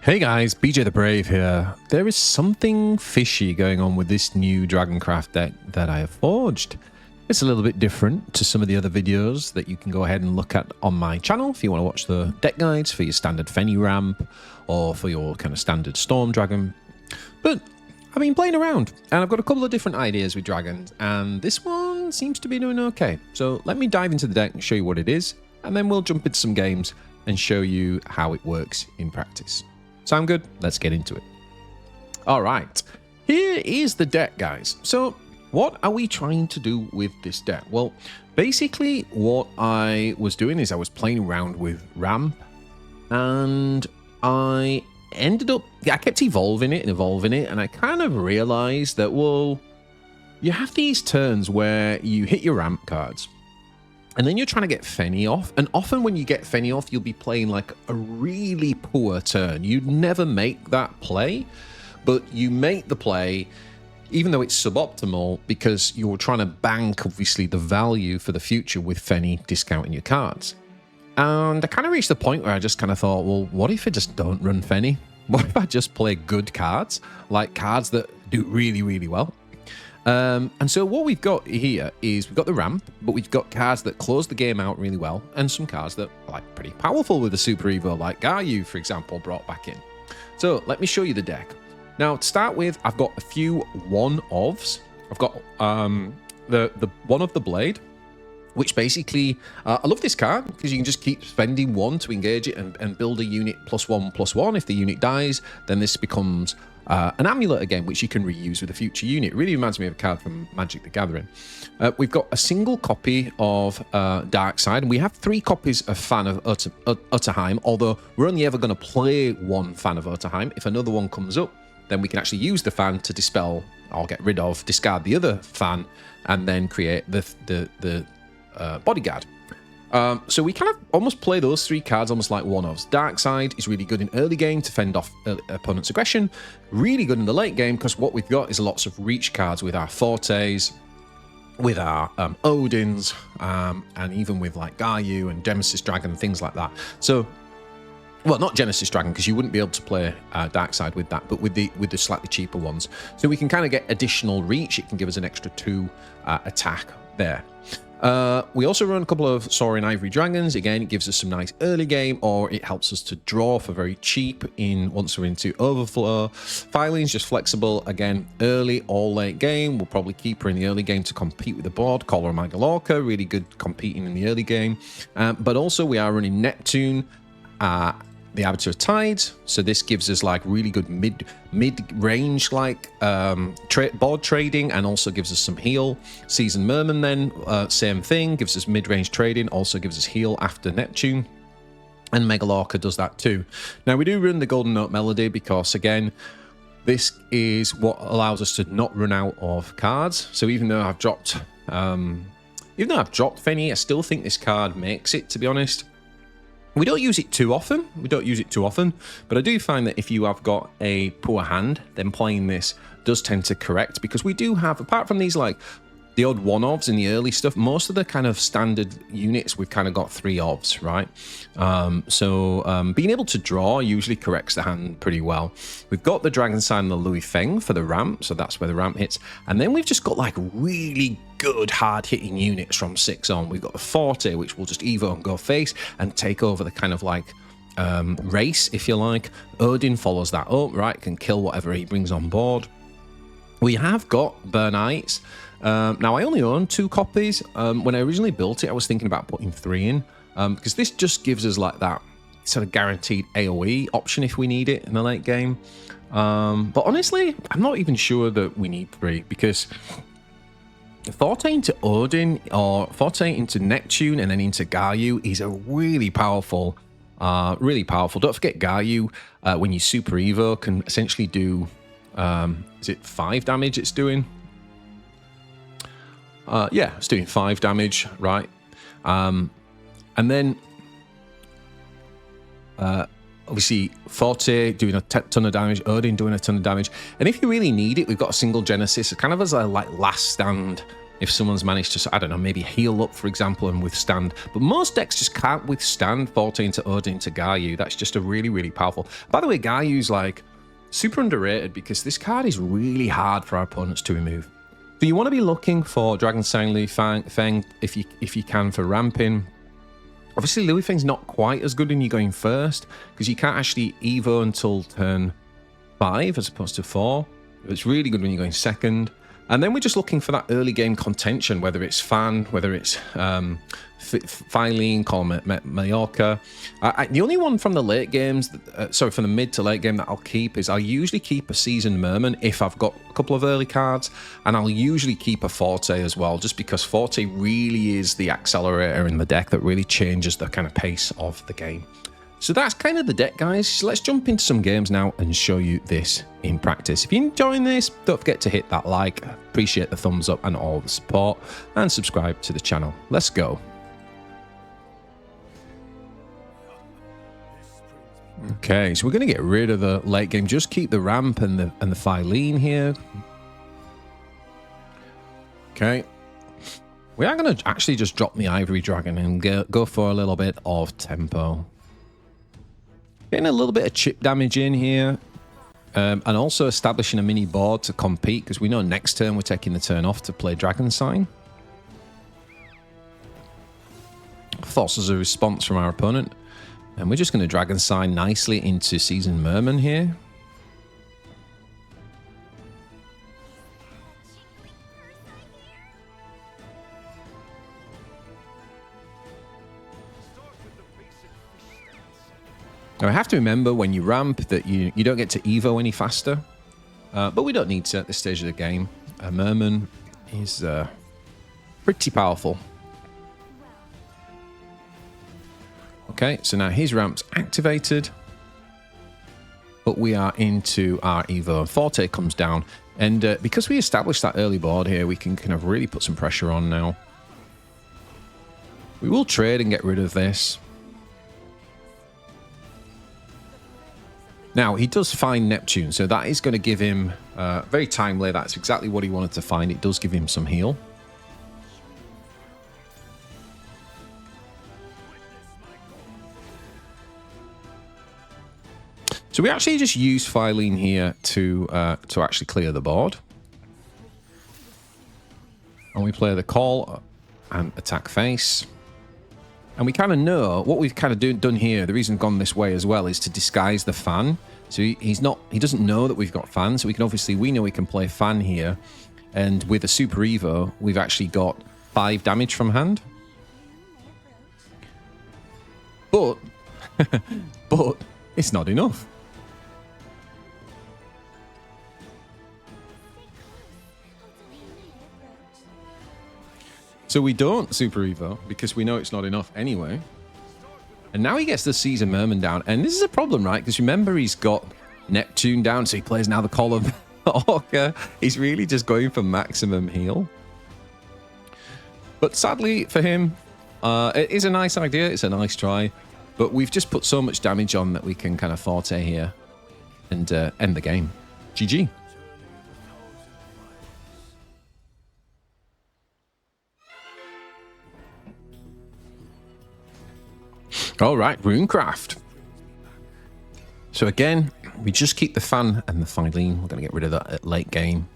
Hey guys, BJ the Brave here. There is something fishy going on with this new Dragoncraft deck that I have forged. It's a little bit different to some of the other videos that you can go ahead and look at on my channel if you want to watch the deck guides for your standard Fenny ramp or for your kind of standard Storm Dragon. But I've been playing around and I've got a couple of different ideas with dragons and this one seems to be doing okay. So let me dive into the deck and show you what it is, and then we'll jump into some games and show you how it works in practice. Sound good? Let's get into it. All right, here is the deck, guys. So what are we trying to do with this deck? Well, basically what I was doing is I was playing around with ramp and I kept evolving it, and I kind of realized that, well, you have these turns where you hit your ramp cards and then you're trying to get Fenny off. And often when you get Fenny off, you'll be playing like a really poor turn. You'd never make that play, but you make the play even though it's suboptimal because you're trying to bank, obviously, the value for the future with Fenny discounting your cards. And I kind of reached the point where I just kind of thought, well, what if I just don't run Fenny? What if I just play good cards, like cards that do really, really well? And so what we've got here is we've got the ramp, but we've got cards that close the game out really well, and some cards that are like pretty powerful with the Super Evo, like Gayu, for example, brought back in. So let me show you the deck. Now, to start with, I've got a few one-ofs. I've got the one of the blade, which basically, I love this card because you can just keep spending one to engage it and build a unit +1/+1. If the unit dies, then this becomes an amulet again, which you can reuse with a future unit. It really reminds me of a card from Magic the Gathering. We've got a single copy of Darkside, and we have 3 copies of Fan of Utterheim, although we're only ever going to play one Fan of Utterheim. If another one comes up, then we can actually use the Fan to dispel or get rid of, discard the other Fan, and then create the Bodyguard. So we kind of almost play those 3 cards almost like one-offs. Darkside is really good in early game to fend off opponent's aggression. Really good in the late game because what we've got is lots of reach cards with our Fortes, with our Odins, and even with like Gayu and Genesis Dragon and things like that. So, well, not Genesis Dragon because you wouldn't be able to play Darkside with that, but with the slightly cheaper ones. So we can kind of get additional reach. It can give us an extra 2 attack there. We also run a couple of Soaring Ivory Dragons. Again, it gives us some nice early game, or it helps us to draw for very cheap once we're into Overflow. Filing's just flexible. Again, early or late game. We'll probably keep her in the early game to compete with the board. Collar Magalorca, really good competing in the early game. But also we are running Neptune, the Arbiter of Tides, so this gives us like really good mid-range like board trading, and also gives us some heal. Seasoned Merman then, same thing, gives us mid-range trading, also gives us heal after Neptune, and Megalorca does that too. Now we do run the Golden Note Melody because, again, this is what allows us to not run out of cards. So even though I've dropped Fenny, I still think this card makes it, to be honest. We don't use it too often, but I do find that if you have got a poor hand, then playing this does tend to correct, because we do have, apart from these like the odd one-ofs in the early stuff, most of the kind of standard units, we've kind of got 3-ofs, right? So being able to draw usually corrects the hand pretty well. We've got the Dragon Sign and the Louis Feng for the ramp, so that's where the ramp hits. And then we've just got like really good hard-hitting units from 6 on. We've got the Forte, which will just Evo and go face and take over the kind of like race, if you like. Odin follows that up, right? Can kill whatever he brings on board. We have got Burnites. Now, I only own 2 copies. When I originally built it, I was thinking about putting 3 in, because this just gives us like that sort of guaranteed AoE option if we need it in the late game. But honestly, I'm not even sure that we need 3, because Forte into Odin or Forte into Neptune and then into Gayu is a really powerful, Don't forget Gayu, when you Super Evo, can essentially do, is it 5 damage it's doing? Yeah, it's doing 5 damage, right? And then, obviously, Forte doing a ton of damage, Odin doing a ton of damage. And if you really need it, we've got a single Genesis, kind of as a like last stand if someone's managed to, I don't know, maybe heal up, for example, and withstand. But most decks just can't withstand 14 to Odin to Gayu. That's just a really, really powerful. By the way, Gayu's like super underrated because this card is really hard for our opponents to remove. So you want to be looking for Dragon Sign Louis Feng if you can for ramping. Obviously, Louis Feng's not quite as good when you're going first because you can't actually Evo until turn 5 as opposed to 4. It's really good when you're going second. And then we're just looking for that early game contention, whether it's Fan, whether it's Filene, call Mallorca. The only one from the late games, sorry, from the mid to late game that I'll keep is I'll usually keep a Seasoned Merman if I've got a couple of early cards, and I'll usually keep a Forte as well, just because Forte really is the accelerator in the deck that really changes the kind of pace of the game. So that's kind of the deck, guys. So let's jump into some games now and show you this in practice. If you're enjoying this, don't forget to hit that like. Appreciate the thumbs up and all the support, and subscribe to the channel. Let's go. Okay, so we're going to get rid of the late game. Just keep the ramp and the Filene here. Okay. We are going to actually just drop the Ivory Dragon and go for a little bit of tempo. Getting a little bit of chip damage in here, and also establishing a mini board to compete, because we know next turn we're taking the turn off to play Dragon Sign. Forces a response from our opponent, and we're just going to Dragon Sign nicely into Seasoned Merman here. Now, I have to remember when you ramp that you don't get to Evo any faster, but we don't need to at this stage of the game. Merman is pretty powerful. Okay, so now his ramp's activated, but we are into our Evo. Forte comes down, and because we established that early board here, we can kind of really put some pressure on now. We will trade and get rid of this. Now, he does find Neptune, so that is going to give him, very timely, that's exactly what he wanted to find. It does give him some heal. So we actually just use Filene here to actually clear the board. And we play the call and attack face. And we kind of know what we've kind of done here. The reason we've gone this way as well is to disguise the Fan. So he doesn't know that we've got Fan. So we know we can play Fan here. And with a Super Evo, we've actually got 5 damage from hand. But, but it's not enough. So we don't Super Evo because we know it's not enough anyway. And now he gets the Seasoned Merman down. And this is a problem, right? Because remember, he's got Neptune down, so he plays now the Call of Orca. He's really just going for maximum heal. But sadly for him, it is a nice idea. It's a nice try. But we've just put so much damage on that we can kind of Forte here and end the game. GG. All right, Runecraft. So again, we just keep the Fan and the Filene. We're going to get rid of that at late game.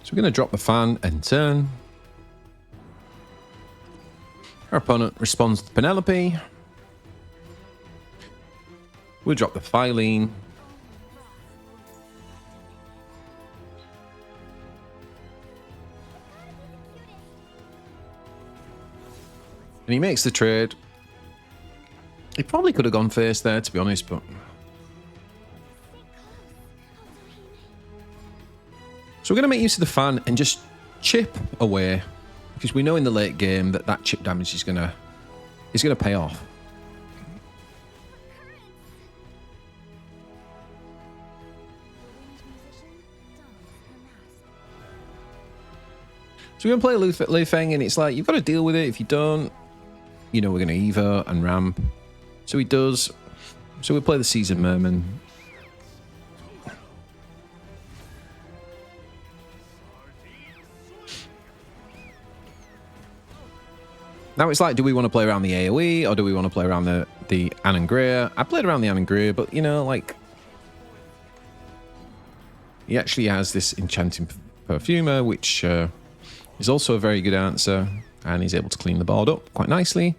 So we're going to drop the Fan and turn. Our opponent responds to Penelope. We'll drop the Filene. And he makes the trade. He probably could have gone first there, to be honest, but... So we're going to make use of the Fan and just chip away, because we know in the late game that that chip damage is going to pay off. So we're going to play Lu Feng, and it's like, you've got to deal with it. If you don't, you know, we're going to Evo and ramp. So he does. So we play the Seasoned Merman. Now it's like, do we want to play around the AoE or do we want to play around the Anangria? I played around the Anangria, but you know, like, he actually has this enchanting perfumer, which is also a very good answer, and he's able to clean the board up quite nicely.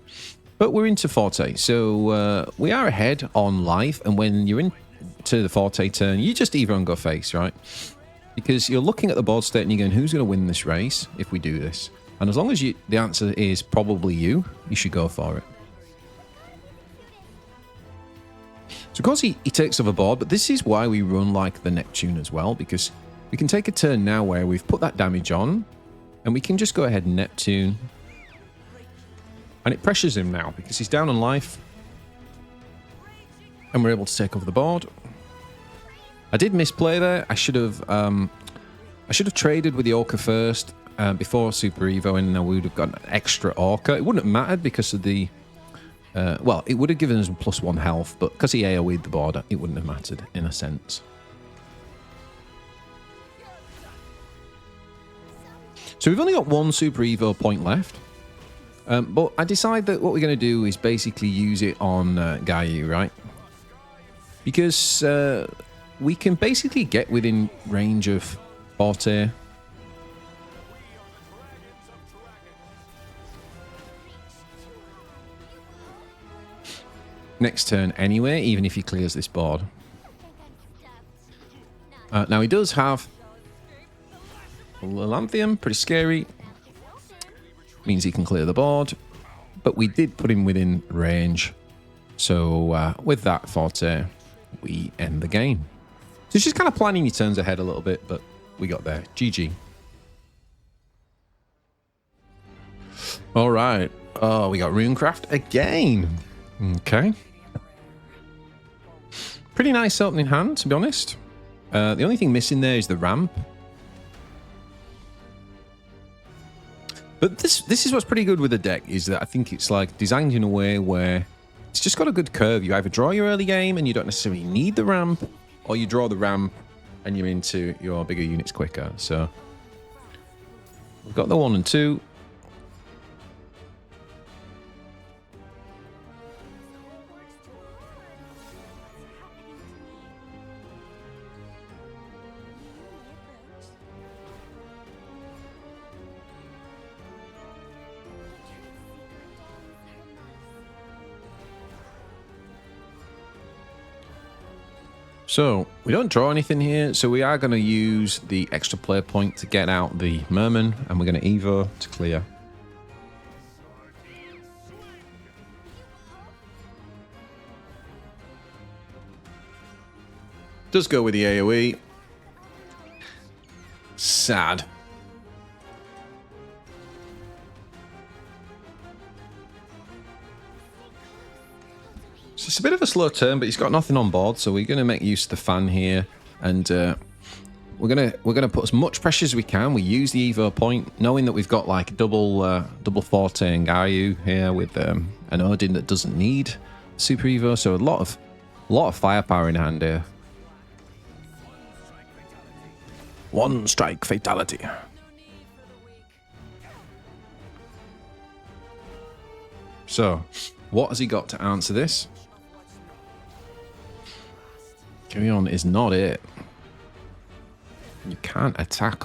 But we're into Forte, so we are ahead on life, and when you're into the Forte turn, you just either on go face, right? Because you're looking at the board state and you're going, who's going to win this race if we do this? And as long as the answer is probably you should go for it. So of course he takes over board, but this is why we run like the Neptune as well, because we can take a turn now where we've put that damage on, and we can just go ahead and Neptune. And it pressures him now, because he's down on life. And we're able to take over the board. I did misplay there. I should have traded with the Orca first. Before Super Evo, and we would have got an extra Orca. It wouldn't have mattered because of the... well, it would have given us +1 health, but because he AoE'd the board, it wouldn't have mattered, in a sense. So we've only got 1 Super Evo point left. But I decide that what we're going to do is basically use it on Gaia, right? Because we can basically get within range of Forte. Next turn anyway, even if he clears this board. Now he does have Lanthium, pretty scary. Means he can clear the board. But we did put him within range. So with that Forte, we end the game. So it's just kind of planning your turns ahead a little bit, but we got there. GG. All right. Oh, we got Runecraft again. Okay. Pretty nice opening hand, to be honest. The only thing missing there is the ramp. But this is what's pretty good with the deck, is that I think it's like designed in a way where it's just got a good curve. You either draw your early game and you don't necessarily need the ramp, or you draw the ramp and you're into your bigger units quicker. So we've got the 1 and 2. So, we don't draw anything here, so we are going to use the extra player point to get out the Merman, and we're going to Evo to clear. Does go with the AoE. Sad. So it's a bit of a slow turn, but he's got nothing on board, so we're going to make use of the fan here, and we're gonna put as much pressure as we can. We use the Evo point, knowing that we've got like double Forte and Gaia here with an Odin that doesn't need Super Evo, so a lot of firepower in hand here. 1 strike fatality. So, what has he got to answer this? Carry-on is not it. You can't attack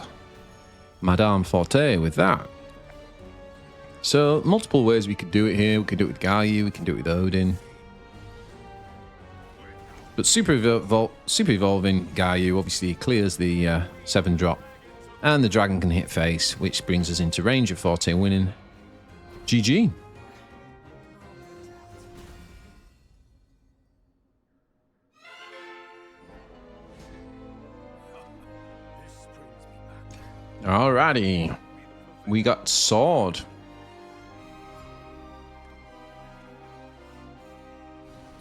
Madame Forte with that. So, multiple ways we could do it here. We could do it with Gaia, we can do it with Odin. But Super Evolving Gaia obviously clears the 7-drop. And the dragon can hit face, which brings us into range of Forte winning. GG. Alrighty. We got Sword.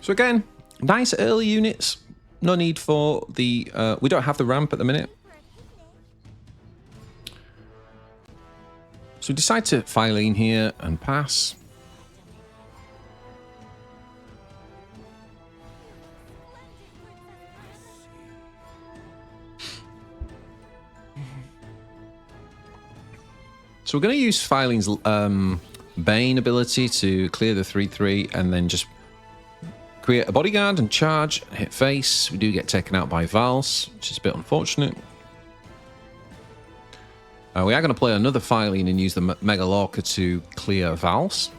So again, nice early units. No need for the... we don't have the ramp at the minute. So we decide to Phylene here and pass. So we're going to use Phylene's Bane ability to clear the 3/3 and then just create a bodyguard and charge, hit face. We do get taken out by Vals, which is a bit unfortunate. We are going to play another Phylene and use the Mega Lorca to clear Vals.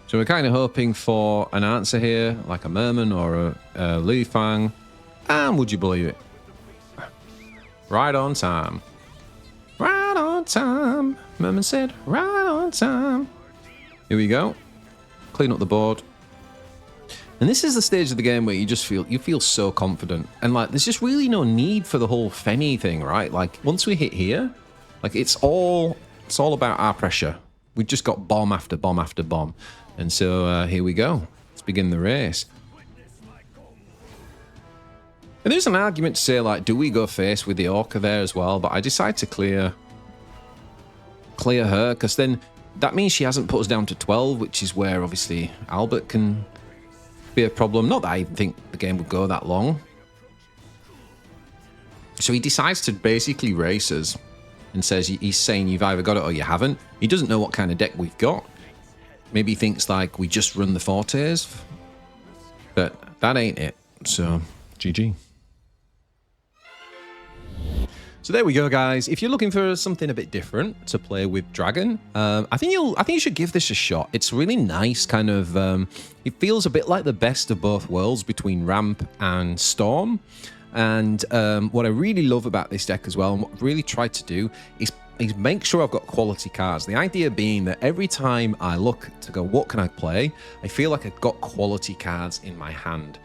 So we're kind of hoping for an answer here, like a Merman or a Lu Fang. And would you believe it? Right on time. Right on time. Merman said, right on time. Here we go. Clean up the board. And this is the stage of the game where you just feel so confident. And like, there's just really no need for the whole Femi thing, right? Like, once we hit here, like it's all about our pressure. We just got bomb after bomb after bomb. And so here we go. Let's begin the race. And there's an argument to say, like, do we go face with the Orca there as well? But I decide to clear her, because then that means she hasn't put us down to 12, which is where obviously Albert can be a problem. Not that I think the game would go that long. So he decides to basically race us and says, he's saying you've either got it or you haven't. He doesn't know what kind of deck we've got. Maybe he thinks like we just run the Fortes, but that ain't it. So GG. So there we go, guys. If you're looking for something a bit different to play with Dragon, I think you should give this a shot. It's really nice, kind of. It feels a bit like the best of both worlds between Ramp and Storm. And what I really love about this deck as well, and what I've really tried to do, is make sure I've got quality cards. The idea being that every time I look to go, what can I play? I feel like I've got quality cards in my hand.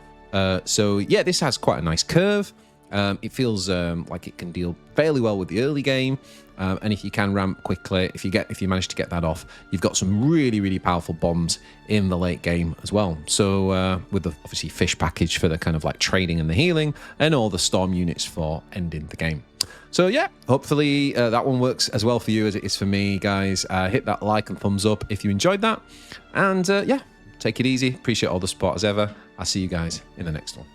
So yeah, this has quite a nice curve. It feels like it can deal fairly well with the early game, and if you can ramp quickly, if you manage to get that off, you've got some really powerful bombs in the late game as well. So with the obviously fish package for the kind of like trading and the healing, and all the storm units for ending the game. So yeah, hopefully that one works as well for you as it is for me, guys. Hit that like and thumbs up if you enjoyed that, and yeah, take it easy. Appreciate all the support as ever. I'll see you guys in the next one.